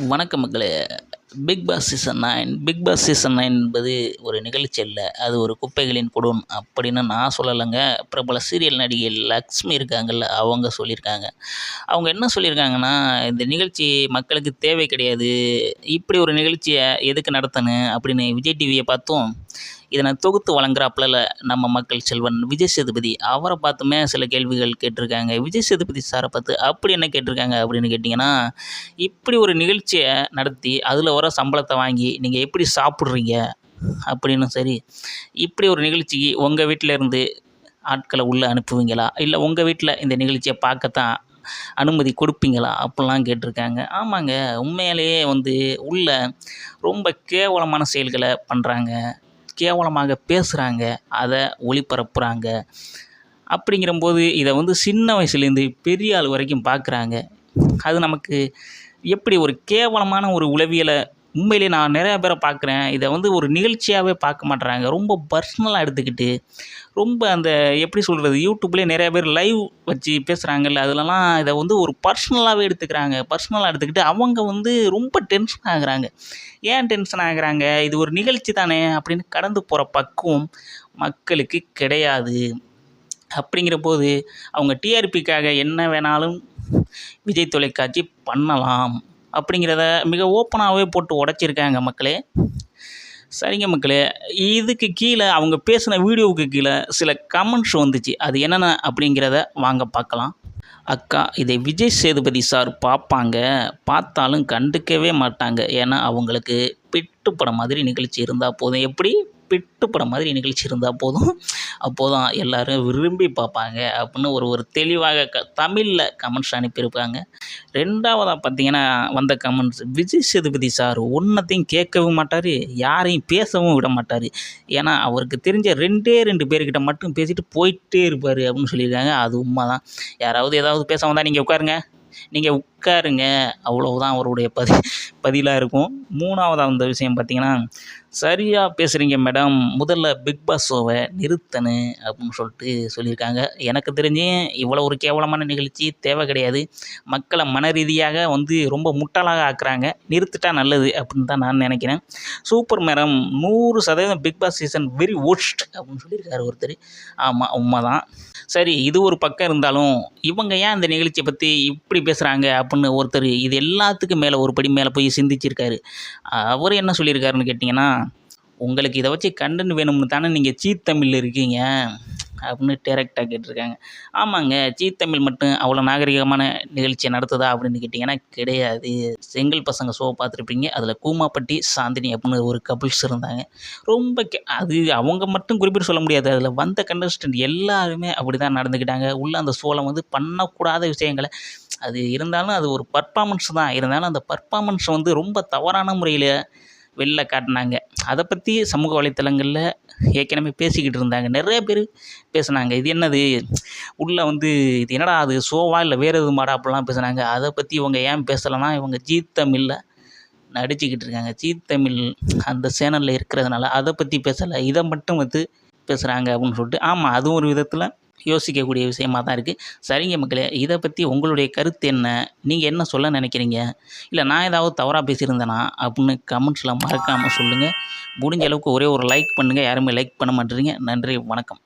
வணக்கம் மக்களே. Bigg Boss season 9 Bigg Boss season 9 என்பது ஒரு நிகழ்ச்சி அல்ல. அது ஒரு குப்பைகளின் குடோன் அப்படின்னு நான் சொல்லலைங்க. பிரபல சீரியல் நடிகை லக்ஷ்மி இருக்காங்கல்ல, அவங்க சொல்லியிருக்காங்க. அவங்க என்ன சொல்லியிருக்காங்கன்னா, இந்த நிகழ்ச்சி மக்களுக்கு தேவை கிடையாது. இப்படி ஒரு நிகழ்ச்சியை எதுக்கு நடத்தணும் அப்படின்னு விஜய் டிவியை பார்த்தும், இதனை தொகுத்து வழங்குறாப்புல நம்ம மக்கள் செல்வன் விஜய் சேதுபதி அவரை பார்த்துமே சில கேள்விகள் கேட்டிருக்காங்க. விஜய் சேதுபதி சாரை பார்த்து அப்படி என்ன கேட்டிருக்காங்க அப்படின்னு கேட்டிங்கன்னா, இப்படி ஒரு நிகழ்ச்சியை நடத்தி அதில் வர சம்பளத்தை வாங்கி நீங்கள் எப்படி சாப்பிட்றீங்க அப்படின்னு. சரி, இப்படி ஒரு நிகழ்ச்சிக்கு உங்கள் வீட்டில் இருந்து ஆட்களை உள்ளே அனுப்புவீங்களா, இல்லை உங்கள் வீட்டில் இந்த நிகழ்ச்சியை பார்க்கத்தான் அனுமதி கொடுப்பீங்களா அப்படிலாம் கேட்டிருக்காங்க. ஆமாங்க, உண்மையிலேயே உள்ள ரொம்ப கேவலமான செயல்களை பண்ணுறாங்க, கேவலமாக பேசுகிறாங்க, அதை ஒளிபரப்புகிறாங்க. அப்படிங்கிறம்போது இதை சின்ன வயசுலேருந்து பெரிய ஆள் வரைக்கும் பார்க்குறாங்க. அது நமக்கு எப்படி ஒரு கேவலமான ஒரு உளவியலை உண்மையிலே நான் நிறையா பேரை பார்க்குறேன். இதை ஒரு நிகழ்ச்சியாகவே பார்க்க மாட்றாங்க. ரொம்ப பர்சனலாக எடுத்துக்கிட்டு, ரொம்ப அந்த எப்படி சொல்கிறது, யூடியூப்லேயே நிறையா பேர் லைவ் வச்சு பேசுகிறாங்கல்ல, அதிலலாம் இதை ஒரு பர்சனலாகவே எடுத்துக்கிறாங்க. பர்சனலாக எடுத்துக்கிட்டு அவங்க ரொம்ப டென்ஷன் ஆகுறாங்க. ஏன் டென்ஷன் ஆகுறாங்க? இது ஒரு நிகழ்ச்சி தானே அப்படின்னு கடந்து போகிற பக்குவம் மக்களுக்கு கிடையாது. அப்படிங்கிற போது அவங்க டிஆர்பிக்காக என்ன வேணாலும் விஜய் தொலைக்காட்சி பண்ணலாம் அப்படிங்கிறத மிக ஓப்பனாகவே போட்டு உடைச்சிருக்காங்க மக்களே. சரிங்க மக்களே, இதுக்கு கீழே அவங்க பேசின வீடியோவுக்கு கீழே சில கமெண்ட்ஸ் வந்துச்சு. அது என்னென்ன அப்படிங்கிறத வாங்க பார்க்கலாம். அக்கா, இதை விஜய் சேதுபதி சார் பார்ப்பாங்க, பார்த்தாலும் கண்டுக்கவே மாட்டாங்க. ஏன்னா அவங்களுக்கு பிட்டு படம் மாதிரி நிகழ்ச்சி இருந்தால் போதும். எப்படி பிட்டு படம் மாதிரி நிகழ்ச்சி இருந்தால் போதும், அப்போதான் எல்லோரும் விரும்பி பார்ப்பாங்க அப்படின்னு ஒரு தெளிவாக தமிழில் கமெண்ட்ஸ் அனுப்பியிருப்பாங்க. ரெண்டாவதாக பார்த்தீங்கன்னா வந்த கமெண்ட்ஸ், விஜய் சேதுபதி சார் ஒன்றத்தையும் கேட்கவும் மாட்டார், யாரையும் பேசவும் விட மாட்டார். ஏன்னா அவருக்கு தெரிஞ்ச 2 பேர்கிட்ட மட்டும் பேசிட்டு போயிட்டே இருப்பார் அப்படின்னு சொல்லியிருக்காங்க. அது உண்மை தான். யாராவது ஏதாவது பேச வந்தால் நீங்கள் உட்காருங்க, அவ்வளவுதான் அவருடைய பதிலாக இருக்கும். மூணாவதாக வந்த விஷயம் பார்த்திங்கன்னா, சரியாக பேசுகிறீங்க மேடம், முதல்ல பிக் பாஸ் ஷோவை நிறுத்தணும் அப்படின்னு சொல்லியிருக்காங்க. எனக்கு தெரிஞ்சு இவ்வளோ ஒரு கேவலமான நிகழ்ச்சி தேவை கிடையாது. மக்களை மன ரீதியாக ரொம்ப முட்டாளாக ஆக்குறாங்க. நிறுத்திட்டா நல்லது அப்படின்னு தான் நான் நினைக்கிறேன். Super madam, 100% Bigg Boss season very worst அப்படின்னு சொல்லியிருக்காரு ஒருத்தர். ஆமாம், உண்மை தான். சரி, இது ஒரு பக்கம் இருந்தாலும் இவங்க ஏன் இந்த நிகழ்ச்சியை பற்றி இப்படி பேசுகிறாங்க அப்படின்னு ஒருத்தர் இது எல்லாத்துக்கும் மேலே ஒரு படி மேலே போய் சிந்திச்சிருக்காரு. அவர் என்ன சொல்லியிருக்காருன்னு கேட்டிங்கன்னா, உங்களுக்கு இதை வச்சு கண்டென்ட் வேணும்னு தானே நீங்கள் ஜீ தமிழில் இருக்கீங்க அப்படின்னு டைரெக்டாக கேட்டிருக்காங்க. ஆமாங்க, ஜீ தமிழ் மட்டும் அவ்வளோ நாகரிகமான நிகழ்ச்சியை நடத்துதா அப்படின்னு கேட்டிங்கன்னா கிடையாது. செங்கல் பசங்க ஷோ பார்த்துருப்பீங்க. அதில் கூமாப்பட்டி சாந்தினி அப்படின்னு ஒரு கபிள்ஸ் இருந்தாங்க. ரொம்ப அது அவங்க மட்டும் குறிப்பிட்டு சொல்ல முடியாது. அதில் வந்த கண்டஸ்டன்ட் எல்லாருமே அப்படி தான் நடந்துக்கிட்டாங்க. உள்ள அந்த ஷோவில் பண்ணக்கூடாத விஷயங்களை, அது இருந்தாலும் அது ஒரு பர்ஃபார்மன்ஸ் தான். இருந்தாலும் அந்த பர்ஃபார்மன்ஸ் ரொம்ப தவறான முறையில் வெளில காட்டினாங்க. அதை பற்றி சமூக வலைத்தளங்களில் ஏற்கனவே பேசிக்கிட்டு இருந்தாங்க. நிறைய பேர் பேசுனாங்க, இது என்னது உள்ளே இது என்னடா அது ஷோவா இல்லை வேறு எதுவும் மாடா அப்படிலாம் பேசுனாங்க. அதை பற்றி இவங்க ஏன் பேசலைன்னா, இவங்க ஜீ தமிழில் நடிச்சுக்கிட்டு இருக்காங்க. ஜீ தமிழ் அந்த சேனலில் இருக்கிறதுனால அதை பற்றி பேசலை, இதை மட்டும் பேசுகிறாங்க அப்படின்னு ஆமாம், அதுவும் ஒரு விதத்தில் யோசிக்கக்கூடிய விஷயமாக தான் இருக்குது. சரிங்க மக்களே, இதை பற்றி உங்களுடைய கருத்து என்ன? நீங்கள் என்ன சொல்ல நினைக்கிறீங்க? இல்லை நான் ஏதாவது தவறாக பேசியிருந்தேனா அப்படின்னு கமெண்ட்ஸில் மறக்காமல் சொல்லுங்கள். முடிஞ்ச அளவுக்கு ஒரே ஒரு லைக் பண்ணுங்கள். யாருமே லைக் பண்ண மாட்டேறீங்க. நன்றி, வணக்கம்.